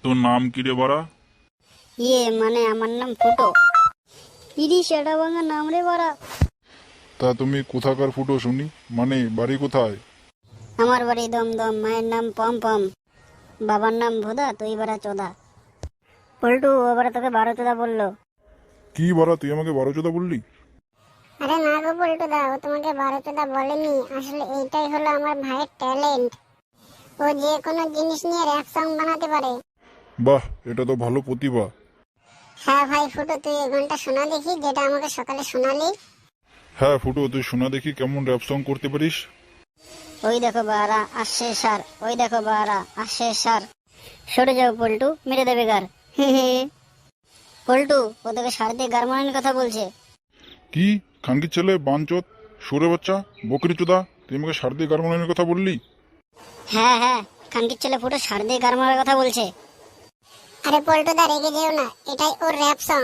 তোর নাম কি রে বাড়া? মানে আমার নাম ফুটো। ইরি সেটা ভাঙা নাম রে বাড়া। তা তুমি কোথাকার ফুটো শুনি? মানে বাড়ি কোথায়? আমার বাড়ি দমদম, মায়ের নাম পম পম, বাবার নাম ভোদা, তুই বাড়া চোদা। পল্টু ওবারে তোকে 12 চোদা বললো। কি বাড়া, তুই আমাকে 12 বললি? আরে না গো পল্টু দা, ও তোমাকে 12 বলেনি। আসলে এইটাই হলো আমার ভাইয়ের ট্যালেন্ট। ও যে কোনো জিনিস নিয়ে র‍্যাপ সং বানাতে পারে। বাহ, এটা তো ভালো প্রতিভা। হ্যাঁ ভাই ফুটো, তুই এই গানটা শোনা দেখি যেটা আমাকে সকালে শোনালি। হ্যাঁ ফুটো, তুই শোনা দেখি কেমন র্যাপ সং করতে পারিস। ওই দেখো বাড়া আসছে সার, ওই দেখো বাড়া আসছে সার। সরে যাও পল্টু, মেরে দেবে গার। হে হে। পল্টু ও তোকে সার দিয়ে গার মারানোর কথা বলছে। কি খানকির ছেলে, বাঞ্চত, সুরে বাচ্চা, বকরি চোদা, তুই আমাকে সার দিয়ে গারমানের কথা বললি? হ্যাঁ হ্যাঁ, খানকির ছেলে ফুটো সার দিয়ে গার মারার কথা বলছে। আরে পল্টু দা রেগে যেও না, এটাই ওর র‍্যাপ সং।